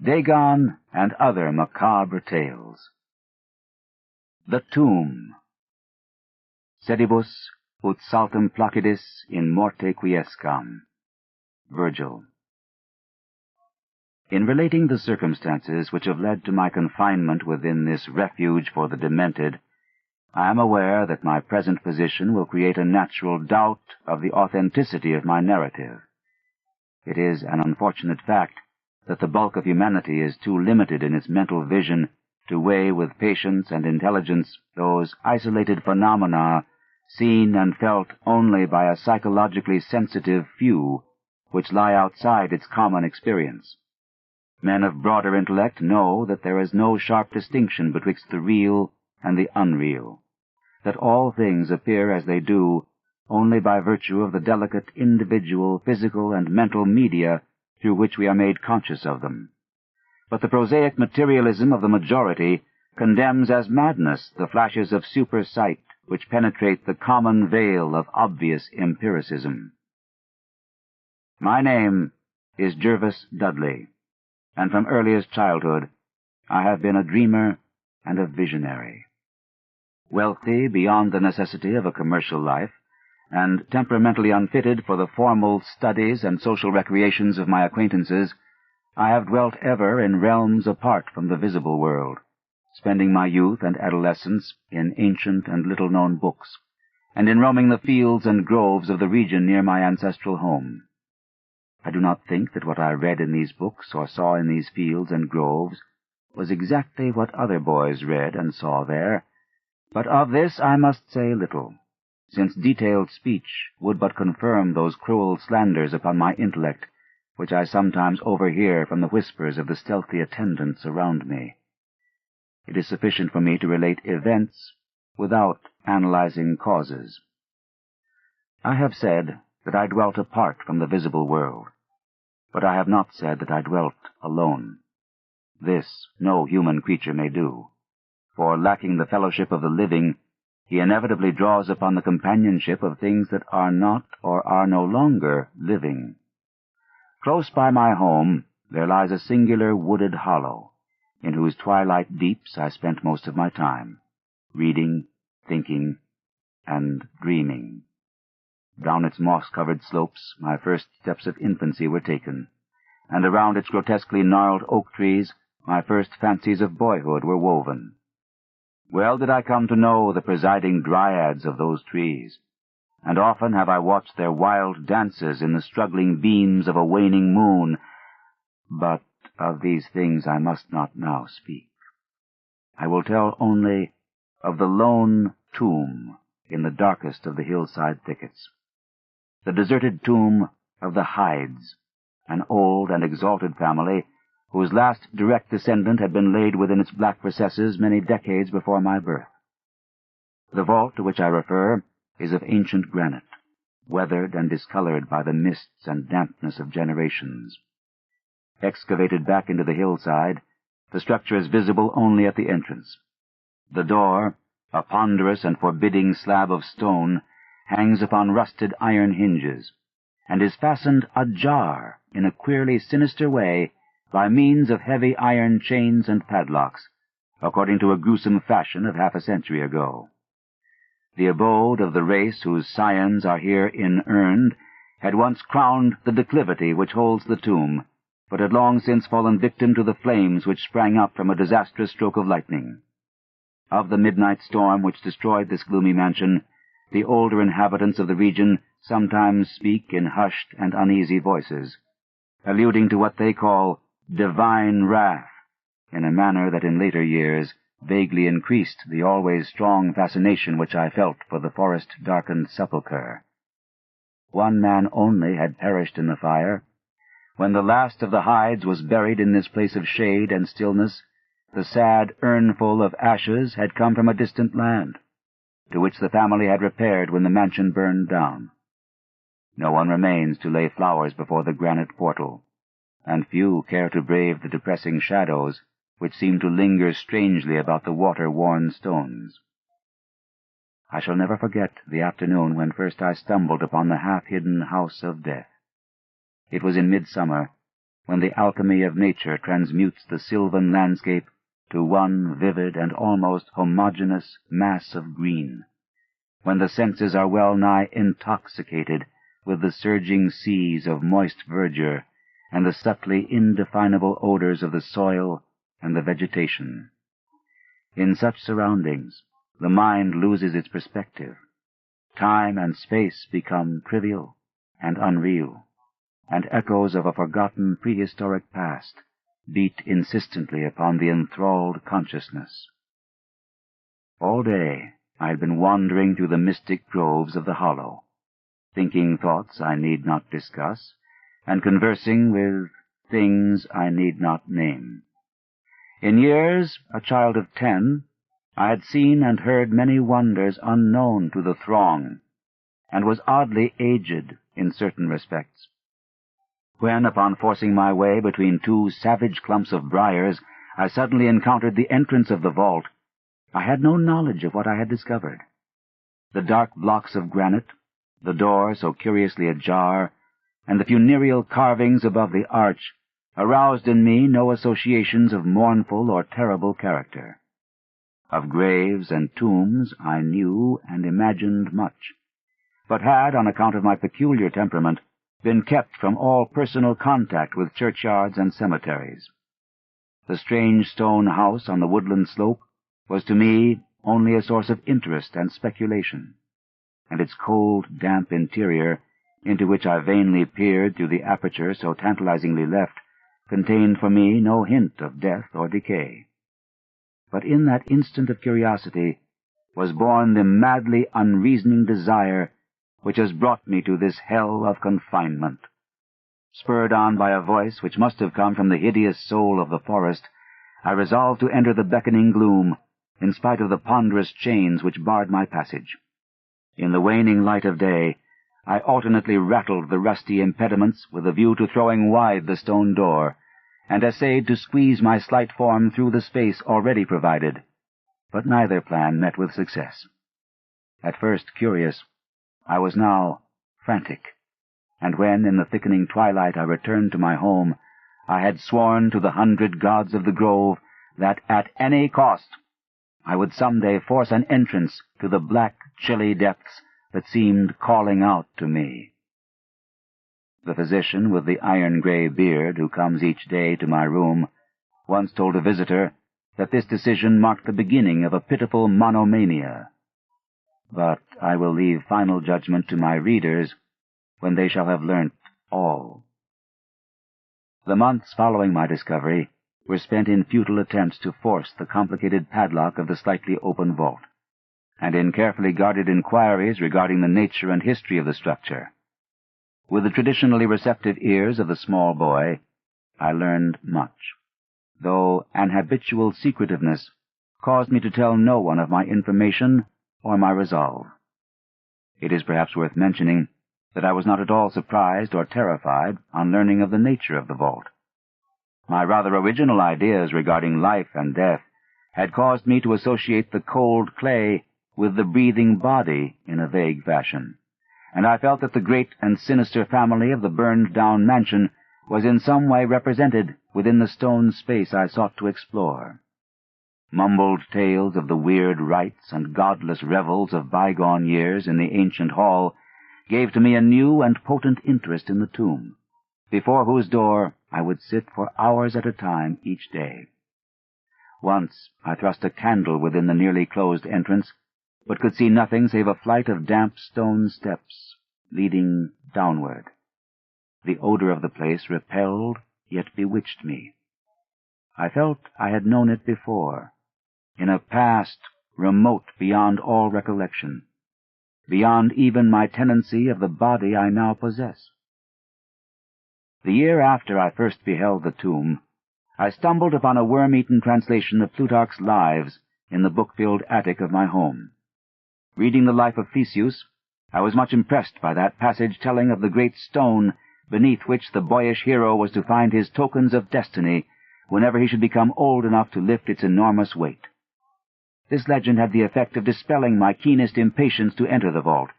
Dagon and Other Macabre Tales. The Tomb. Sedibus ut saltum placidis in morte quiescam. Virgil. In relating the circumstances which have led to my confinement within this refuge for the demented, I am aware that my present position will create a natural doubt of the authenticity of my narrative. It is an unfortunate fact that the bulk of humanity is too limited in its mental vision to weigh with patience and intelligence those isolated phenomena seen and felt only by a psychologically sensitive few which lie outside its common experience. Men of broader intellect know that there is no sharp distinction betwixt the real and the unreal, that all things appear as they do only by virtue of the delicate individual physical and mental media through which we are made conscious of them. But the prosaic materialism of the majority condemns as madness the flashes of super-sight which penetrate the common veil of obvious empiricism. My name is Jervis Dudley, and from earliest childhood I have been a dreamer and a visionary. Wealthy beyond the necessity of a commercial life, and temperamentally unfitted for the formal studies and social recreations of my acquaintances, I have dwelt ever in realms apart from the visible world, spending my youth and adolescence in ancient and little-known books, and in roaming the fields and groves of the region near my ancestral home. I do not think that what I read in these books or saw in these fields and groves was exactly what other boys read and saw there, but of this I must say little, since detailed speech would but confirm those cruel slanders upon my intellect which I sometimes overhear from the whispers of the stealthy attendants around me. It is sufficient for me to relate events without analyzing causes. I have said that I dwelt apart from the visible world, but I have not said that I dwelt alone. This no human creature may do, for lacking the fellowship of the living, he inevitably draws upon the companionship of things that are not or are no longer living. Close by my home there lies a singular wooded hollow, in whose twilight deeps I spent most of my time, reading, thinking, and dreaming. Down its moss-covered slopes my first steps of infancy were taken, and around its grotesquely gnarled oak trees my first fancies of boyhood were woven. Well did I come to know the presiding dryads of those trees, and often have I watched their wild dances in the struggling beams of a waning moon, but of these things I must not now speak. I will tell only of the lone tomb in the darkest of the hillside thickets, the deserted tomb of the Hydes, an old and exalted family whose last direct descendant had been laid within its black recesses many decades before my birth. The vault to which I refer is of ancient granite, weathered and discolored by the mists and dampness of generations. Excavated back into the hillside, the structure is visible only at the entrance. The door, a ponderous and forbidding slab of stone, hangs upon rusted iron hinges, and is fastened ajar in a queerly sinister way by means of heavy iron chains and padlocks, according to a gruesome fashion of half a century ago. The abode of the race whose scions are here inurned had once crowned the declivity which holds the tomb, but had long since fallen victim to the flames which sprang up from a disastrous stroke of lightning. Of the midnight storm which destroyed this gloomy mansion, the older inhabitants of the region sometimes speak in hushed and uneasy voices, alluding to what they call divine wrath, in a manner that in later years vaguely increased the always strong fascination which I felt for the forest-darkened sepulchre. One man only had perished in the fire. When the last of the Hydes was buried in this place of shade and stillness, the sad urnful of ashes had come from a distant land, to which the family had repaired when the mansion burned down. No one remains to lay flowers before the granite portal, and few care to brave the depressing shadows which seem to linger strangely about the water-worn stones. I shall never forget the afternoon when first I stumbled upon the half-hidden house of death. It was in midsummer, when the alchemy of nature transmutes the sylvan landscape to one vivid and almost homogeneous mass of green, when the senses are well-nigh intoxicated with the surging seas of moist verdure and the subtly indefinable odors of the soil and the vegetation. In such surroundings, the mind loses its perspective. Time and space become trivial and unreal, and echoes of a forgotten prehistoric past beat insistently upon the enthralled consciousness. All day I had been wandering through the mystic groves of the hollow, thinking thoughts I need not discuss, and conversing with things I need not name. In years, a child of 10, I had seen and heard many wonders unknown to the throng, and was oddly aged in certain respects. When, upon forcing my way between two savage clumps of briars, I suddenly encountered the entrance of the vault, I had no knowledge of what I had discovered. The dark blocks of granite, the door so curiously ajar, and the funereal carvings above the arch aroused in me no associations of mournful or terrible character. Of graves and tombs I knew and imagined much, but had, on account of my peculiar temperament, been kept from all personal contact with churchyards and cemeteries. The strange stone house on the woodland slope was to me only a source of interest and speculation, and its cold, damp interior, into which I vainly peered through the aperture so tantalizingly left, contained for me no hint of death or decay. But in that instant of curiosity was born the madly unreasoning desire which has brought me to this hell of confinement. Spurred on by a voice which must have come from the hideous soul of the forest, I resolved to enter the beckoning gloom, in spite of the ponderous chains which barred my passage. In the waning light of day, I alternately rattled the rusty impediments with a view to throwing wide the stone door, and essayed to squeeze my slight form through the space already provided, but neither plan met with success. At first curious, I was now frantic, and when in the thickening twilight I returned to my home, I had sworn to the 100 gods of the grove that at any cost I would some day force an entrance to the black, chilly depths that seemed calling out to me. The physician with the iron-gray beard who comes each day to my room once told a visitor that this decision marked the beginning of a pitiful monomania. But I will leave final judgment to my readers when they shall have learnt all. The months following my discovery were spent in futile attempts to force the complicated padlock of the slightly open vault, and in carefully guarded inquiries regarding the nature and history of the structure. With the traditionally receptive ears of the small boy, I learned much, though an habitual secretiveness caused me to tell no one of my information or my resolve. It is perhaps worth mentioning that I was not at all surprised or terrified on learning of the nature of the vault. My rather original ideas regarding life and death had caused me to associate the cold clay with the breathing body in a vague fashion, and I felt that the great and sinister family of the burned-down mansion was in some way represented within the stone space I sought to explore. Mumbled tales of the weird rites and godless revels of bygone years in the ancient hall gave to me a new and potent interest in the tomb, before whose door I would sit for hours at a time each day. Once I thrust a candle within the nearly closed entrance, but could see nothing save a flight of damp stone steps leading downward. The odor of the place repelled, yet bewitched me. I felt I had known it before, in a past remote beyond all recollection, beyond even my tenancy of the body I now possess. The year after I first beheld the tomb, I stumbled upon a worm-eaten translation of Plutarch's Lives in the book-filled attic of my home. Reading the life of Theseus, I was much impressed by that passage telling of the great stone beneath which the boyish hero was to find his tokens of destiny whenever he should become old enough to lift its enormous weight. This legend had the effect of dispelling my keenest impatience to enter the vault,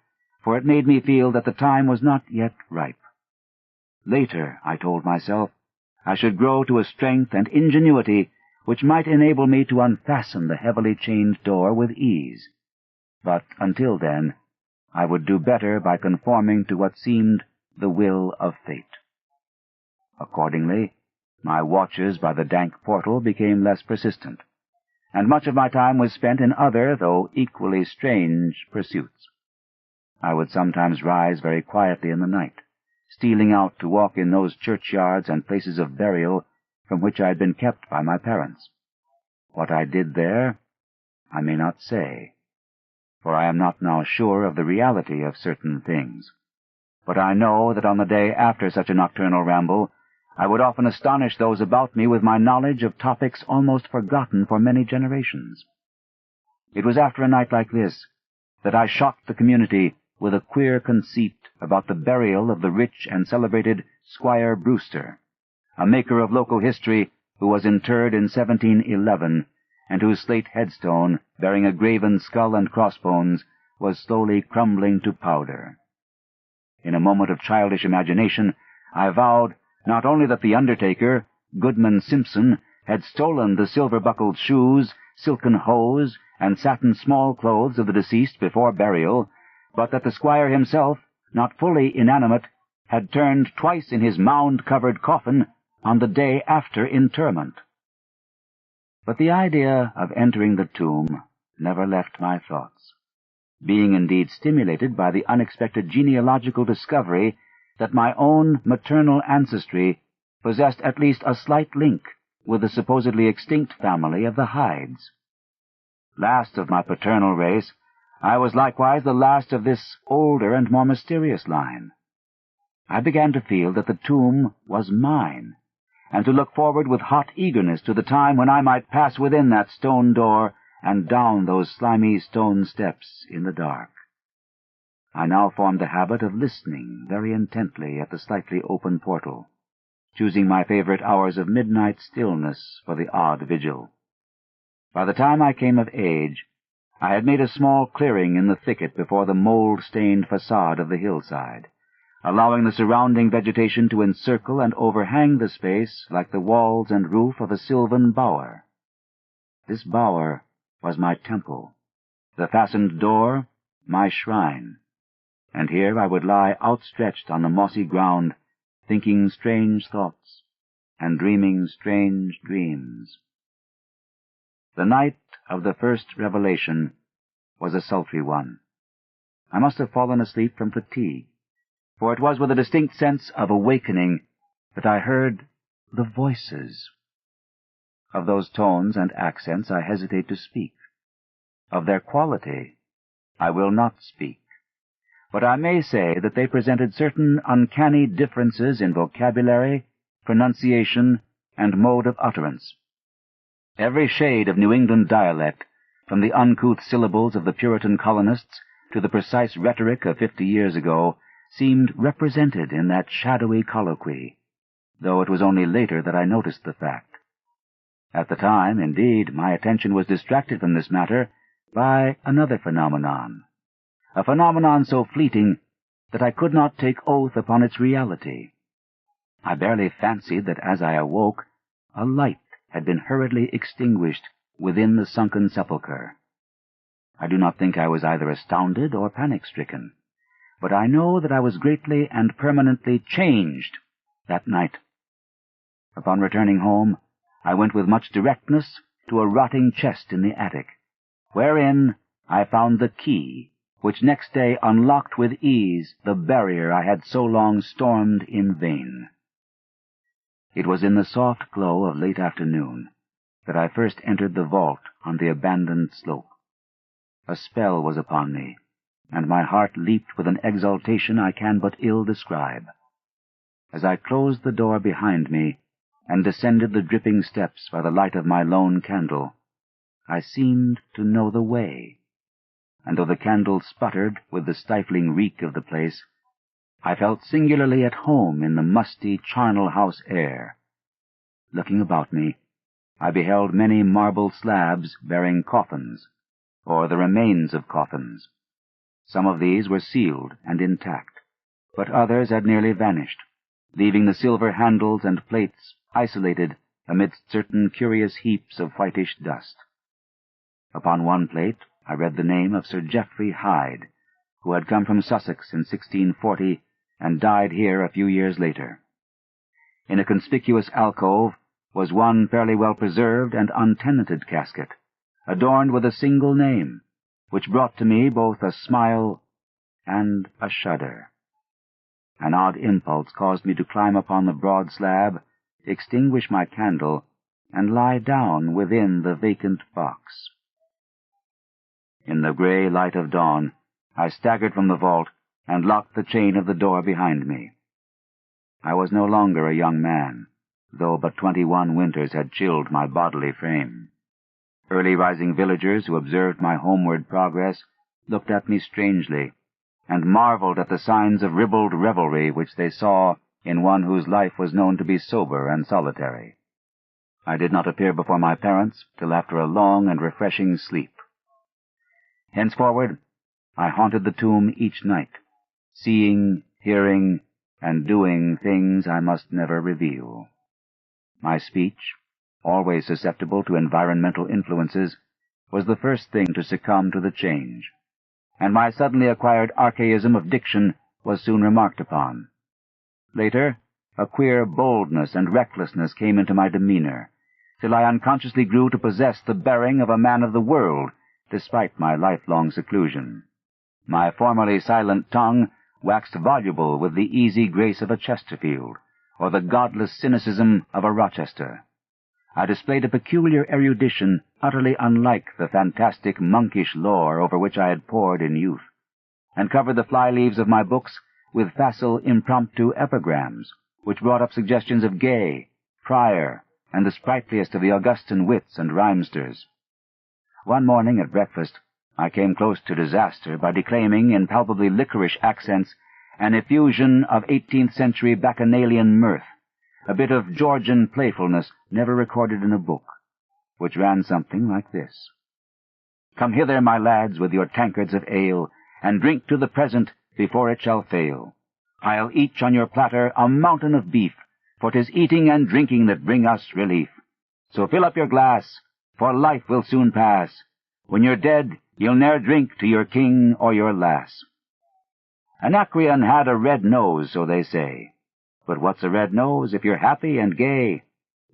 for it made me feel that the time was not yet ripe. Later, I told myself, I should grow to a strength and ingenuity which might enable me to unfasten the heavily chained door with ease. But until then, I would do better by conforming to what seemed the will of fate. Accordingly, my watches by the dank portal became less persistent, and much of my time was spent in other, though equally strange, pursuits. I would sometimes rise very quietly in the night, stealing out to walk in those churchyards and places of burial from which I had been kept by my parents. What I did there, I may not say, for I am not now sure of the reality of certain things. But I know that on the day after such a nocturnal ramble, I would often astonish those about me with my knowledge of topics almost forgotten for many generations. It was after a night like this that I shocked the community with a queer conceit about the burial of the rich and celebrated Squire Brewster, a maker of local history who was interred in 1711, and whose slate headstone, bearing a graven skull and crossbones, was slowly crumbling to powder. In a moment of childish imagination, I vowed not only that the undertaker, Goodman Simpson, had stolen the silver-buckled shoes, silken hose, and satin small clothes of the deceased before burial, but that the squire himself, not fully inanimate, had turned twice in his mound-covered coffin on the day after interment. But the idea of entering the tomb never left my thoughts, being indeed stimulated by the unexpected genealogical discovery that my own maternal ancestry possessed at least a slight link with the supposedly extinct family of the Hydes. Last of my paternal race, I was likewise the last of this older and more mysterious line. I began to feel that the tomb was mine, and to look forward with hot eagerness to the time when I might pass within that stone door and down those slimy stone steps in the dark. I now formed the habit of listening very intently at the slightly open portal, choosing my favorite hours of midnight stillness for the odd vigil. By the time I came of age, I had made a small clearing in the thicket before the mold-stained facade of the hillside, allowing the surrounding vegetation to encircle and overhang the space like the walls and roof of a sylvan bower. This bower was my temple, the fastened door my shrine, and here I would lie outstretched on the mossy ground, thinking strange thoughts and dreaming strange dreams. The night of the first revelation was a sultry one. I must have fallen asleep from fatigue, for it was with a distinct sense of awakening that I heard the voices. Of those tones and accents I hesitate to speak. Of their quality I will not speak, but I may say that they presented certain uncanny differences in vocabulary, pronunciation, and mode of utterance. Every shade of New England dialect, from the uncouth syllables of the Puritan colonists to the precise rhetoric of 50 years ago, seemed represented in that shadowy colloquy, though it was only later that I noticed the fact. At the time, indeed, my attention was distracted from this matter by another phenomenon, a phenomenon so fleeting that I could not take oath upon its reality. I barely fancied that as I awoke, a light had been hurriedly extinguished within the sunken sepulchre. I do not think I was either astounded or panic-stricken, but I know that I was greatly and permanently changed that night. Upon returning home, I went with much directness to a rotting chest in the attic, wherein I found the key, which next day unlocked with ease the barrier I had so long stormed in vain. It was in the soft glow of late afternoon that I first entered the vault on the abandoned slope. A spell was upon me, and my heart leaped with an exultation I can but ill describe. As I closed the door behind me and descended the dripping steps by the light of my lone candle, I seemed to know the way, and though the candle sputtered with the stifling reek of the place, I felt singularly at home in the musty charnel house air. Looking about me, I beheld many marble slabs bearing coffins, or the remains of coffins. Some of these were sealed and intact, but others had nearly vanished, leaving the silver handles and plates isolated amidst certain curious heaps of whitish dust. Upon one plate I read the name of Sir Geoffrey Hyde, who had come from Sussex in 1640 and died here a few years later. In a conspicuous alcove was one fairly well preserved and untenanted casket, adorned with a single name, which brought to me both a smile and a shudder. An odd impulse caused me to climb upon the broad slab, extinguish my candle, and lie down within the vacant box. In the gray light of dawn, I staggered from the vault and locked the chain of the door behind me. I was no longer a young man, though but 21 winters had chilled my bodily frame. Early-rising villagers who observed my homeward progress looked at me strangely, and marveled at the signs of ribald revelry which they saw in one whose life was known to be sober and solitary. I did not appear before my parents till after a long and refreshing sleep. Henceforward, I haunted the tomb each night, seeing, hearing, and doing things I must never reveal. My speech, always susceptible to environmental influences, was the first thing to succumb to the change, and my suddenly acquired archaism of diction was soon remarked upon. Later, a queer boldness and recklessness came into my demeanor, till I unconsciously grew to possess the bearing of a man of the world, despite my lifelong seclusion. My formerly silent tongue waxed voluble with the easy grace of a Chesterfield, or the godless cynicism of a Rochester. I displayed a peculiar erudition utterly unlike the fantastic monkish lore over which I had pored in youth, and covered the fly-leaves of my books with facile impromptu epigrams, which brought up suggestions of Gay, Prior, and the sprightliest of the Augustan wits and rhymesters. One morning at breakfast, I came close to disaster by declaiming in palpably licorice accents an effusion of 18th-century bacchanalian mirth, a bit of Georgian playfulness never recorded in a book, which ran something like this. Come hither, my lads, with your tankards of ale, and drink to the present before it shall fail. Pile each on your platter a mountain of beef, for 'tis eating and drinking that bring us relief. So fill up your glass, for life will soon pass. When you're dead, you'll ne'er drink to your king or your lass. Anacreon had a red nose, so they say. But what's a red nose if you're happy and gay?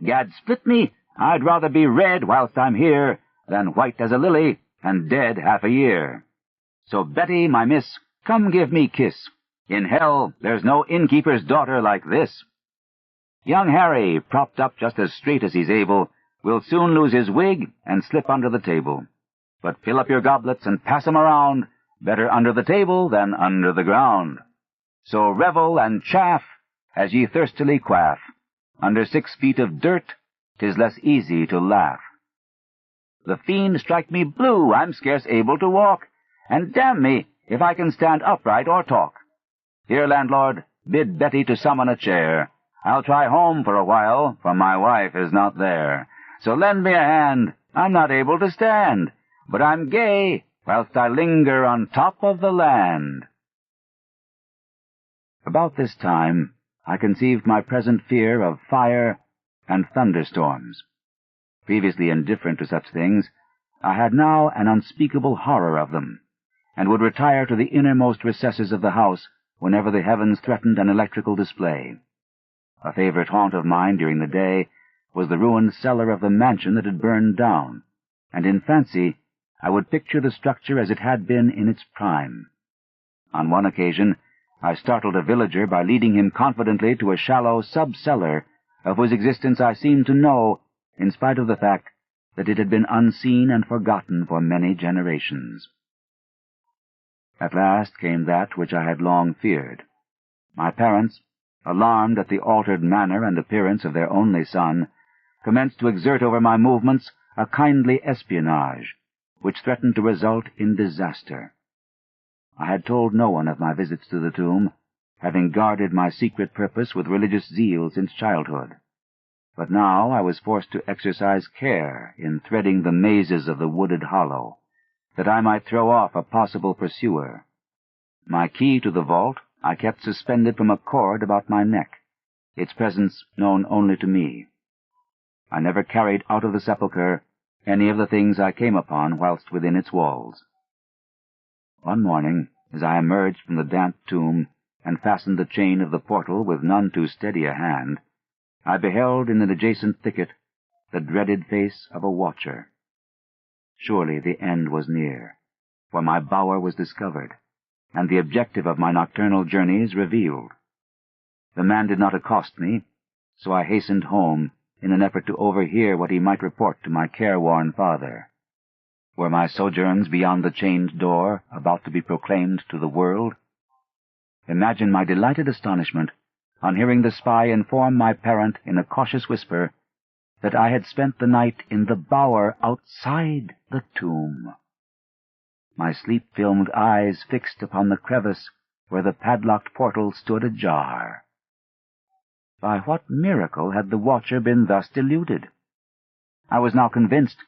Gad split me, I'd rather be red whilst I'm here than white as a lily and dead half a year. So Betty, my miss, come give me kiss. In hell there's no innkeeper's daughter like this. Young Harry, propped up just as straight as he's able, will soon lose his wig and slip under the table. But fill up your goblets and pass 'em around, better under the table than under the ground. So revel and chaff as ye thirstily quaff. Under 6 feet of dirt, 'tis less easy to laugh. The fiend strike me blue, I'm scarce able to walk, and damn me if I can stand upright or talk. Here, landlord, bid Betty to summon a chair. I'll try home for a while, for my wife is not there. So lend me a hand, I'm not able to stand, but I'm gay whilst I linger on top of the land. About this time, I conceived my present fear of fire and thunderstorms. Previously indifferent to such things, I had now an unspeakable horror of them, and would retire to the innermost recesses of the house whenever the heavens threatened an electrical display. A favorite haunt of mine during the day was the ruined cellar of the mansion that had burned down, and in fancy I would picture the structure as it had been in its prime. On one occasion, I startled a villager by leading him confidently to a shallow sub-cellar of whose existence I seemed to know, in spite of the fact that it had been unseen and forgotten for many generations. At last came that which I had long feared. My parents, alarmed at the altered manner and appearance of their only son, commenced to exert over my movements a kindly espionage, which threatened to result in disaster. I had told no one of my visits to the tomb, having guarded my secret purpose with religious zeal since childhood. But now I was forced to exercise care in threading the mazes of the wooded hollow, that I might throw off a possible pursuer. My key to the vault I kept suspended from a cord about my neck, its presence known only to me. I never carried out of the sepulchre any of the things I came upon whilst within its walls. One morning, as I emerged from the damp tomb and fastened the chain of the portal with none too steady a hand, I beheld in an adjacent thicket the dreaded face of a watcher. Surely the end was near, for my bower was discovered, and the objective of my nocturnal journeys revealed. The man did not accost me, so I hastened home in an effort to overhear what he might report to my careworn father. Were my sojourns beyond the chained door about to be proclaimed to the world? Imagine my delighted astonishment on hearing the spy inform my parent in a cautious whisper that I had spent the night in the bower outside the tomb. My sleep-filmed eyes fixed upon the crevice where the padlocked portal stood ajar. By what miracle had the watcher been thus deluded? I was now convinced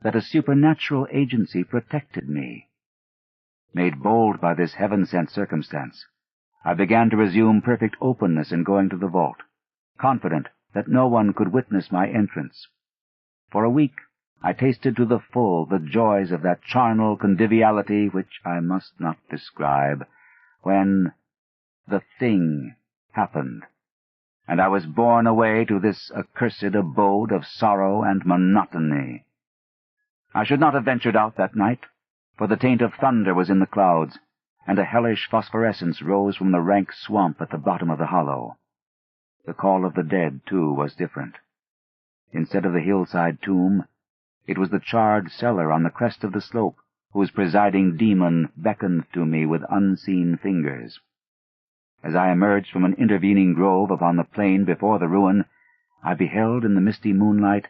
that a supernatural agency protected me. Made bold by this heaven-sent circumstance, I began to resume perfect openness in going to the vault, confident that no one could witness my entrance. For a week I tasted to the full the joys of that charnel conviviality which I must not describe, when the thing happened, and I was borne away to this accursed abode of sorrow and monotony. I should not have ventured out that night, for the taint of thunder was in the clouds, and a hellish phosphorescence rose from the rank swamp at the bottom of the hollow. The call of the dead, too, was different. Instead of the hillside tomb, it was the charred cellar on the crest of the slope, whose presiding demon beckoned to me with unseen fingers. As I emerged from an intervening grove upon the plain before the ruin, I beheld in the misty moonlight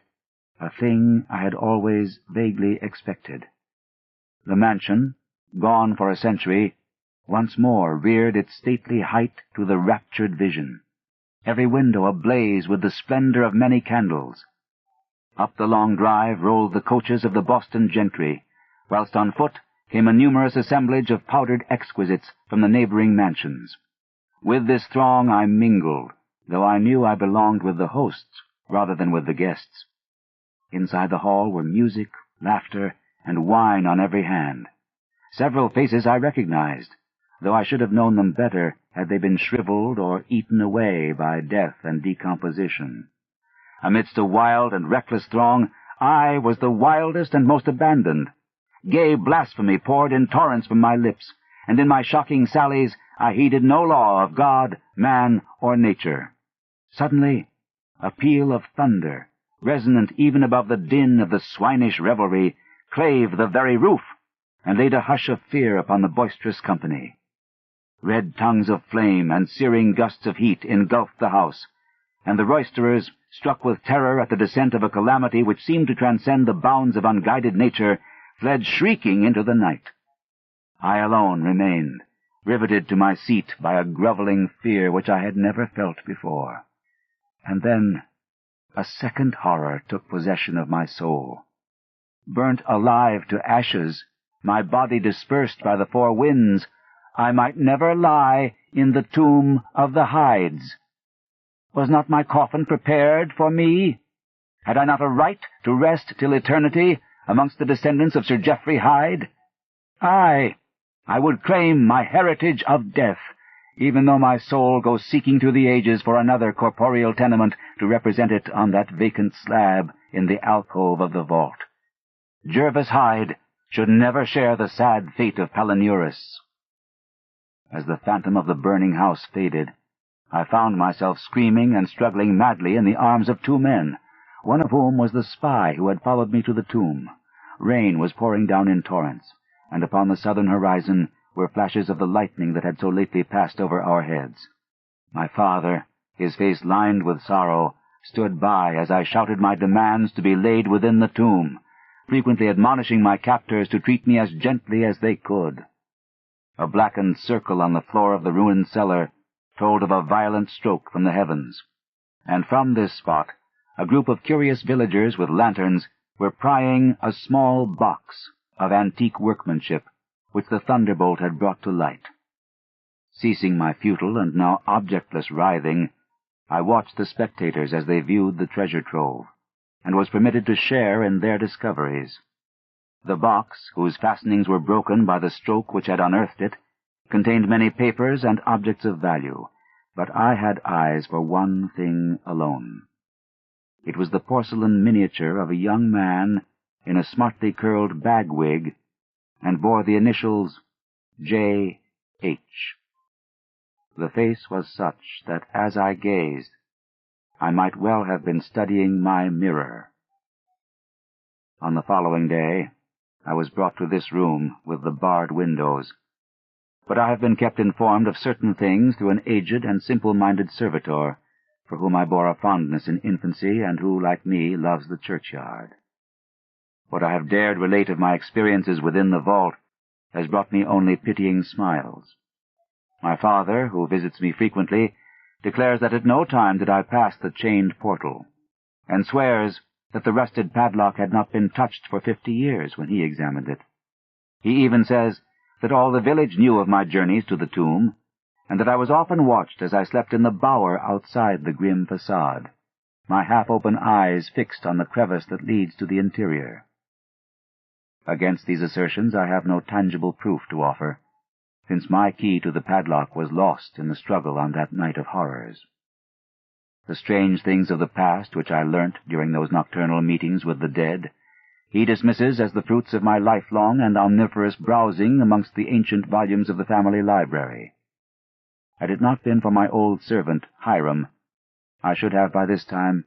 a thing I had always vaguely expected. The mansion, gone for a century, once more reared its stately height to the raptured vision, every window ablaze with the splendor of many candles. Up the long drive rolled the coaches of the Boston gentry, whilst on foot came a numerous assemblage of powdered exquisites from the neighboring mansions. With this throng I mingled, though I knew I belonged with the hosts rather than with the guests. Inside the hall were music, laughter, and wine on every hand. Several faces I recognized, though I should have known them better had they been shriveled or eaten away by death and decomposition. Amidst a wild and reckless throng, I was the wildest and most abandoned. Gay blasphemy poured in torrents from my lips, and in my shocking sallies I heeded no law of God, man, or nature. Suddenly, a peal of thunder, resonant even above the din of the swinish revelry, clave the very roof, and laid a hush of fear upon the boisterous company. Red tongues of flame and searing gusts of heat engulfed the house, and the roisterers, struck with terror at the descent of a calamity which seemed to transcend the bounds of unguided nature, fled shrieking into the night. I alone remained, riveted to my seat by a groveling fear which I had never felt before. And then a second horror took possession of my soul. Burnt alive to ashes, my body dispersed by the four winds, I might never lie in the tomb of the Hydes. Was not my coffin prepared for me? Had I not a right to rest till eternity amongst the descendants of Sir Geoffrey Hyde? I would claim my heritage of death, even though my soul goes seeking through the ages for another corporeal tenement to represent it on that vacant slab in the alcove of the vault. Jervis Hyde should never share the sad fate of Palinurus. As the phantom of the burning house faded, I found myself screaming and struggling madly in the arms of two men, one of whom was the spy who had followed me to the tomb. Rain was pouring down in torrents, and upon the southern horizon were flashes of the lightning that had so lately passed over our heads. My father, his face lined with sorrow, stood by as I shouted my demands to be laid within the tomb, frequently admonishing my captors to treat me as gently as they could. A blackened circle on the floor of the ruined cellar told of a violent stroke from the heavens, and from this spot a group of curious villagers with lanterns were prying a small box of antique workmanship which the thunderbolt had brought to light. Ceasing my futile and now objectless writhing, I watched the spectators as they viewed the treasure trove, and was permitted to share in their discoveries. The box, whose fastenings were broken by the stroke which had unearthed it, contained many papers and objects of value, but I had eyes for one thing alone. It was the porcelain miniature of a young man in a smartly curled bag-wig, and bore the initials J.H. The face was such that as I gazed, I might well have been studying my mirror. On the following day, I was brought to this room with the barred windows, but I have been kept informed of certain things through an aged and simple-minded servitor, for whom I bore a fondness in infancy, and who, like me, loves the churchyard. What I have dared relate of my experiences within the vault has brought me only pitying smiles. My father, who visits me frequently, declares that at no time did I pass the chained portal, and swears that the rusted padlock had not been touched for 50 years when he examined it. He even says that all the village knew of my journeys to the tomb, and that I was often watched as I slept in the bower outside the grim facade, my half-open eyes fixed on the crevice that leads to the interior. Against these assertions I have no tangible proof to offer, since my key to the padlock was lost in the struggle on that night of horrors. The strange things of the past which I learnt during those nocturnal meetings with the dead he dismisses as the fruits of my lifelong and omnivorous browsing amongst the ancient volumes of the family library. Had it not been for my old servant, Hiram, I should have by this time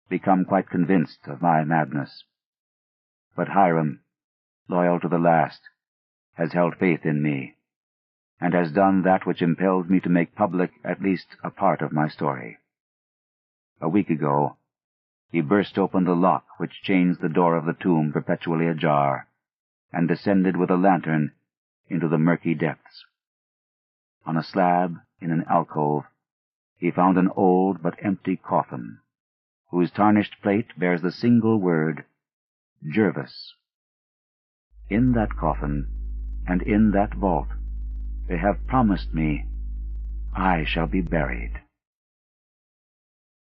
become quite convinced of my madness. But Hiram, loyal to the last, has held faith in me, and has done that which impelled me to make public at least a part of my story. A week ago, he burst open the lock which chains the door of the tomb perpetually ajar, and descended with a lantern into the murky depths. On a slab in an alcove, he found an old but empty coffin, whose tarnished plate bears the single word, Jervis. In that coffin, and in that vault, they have promised me I shall be buried.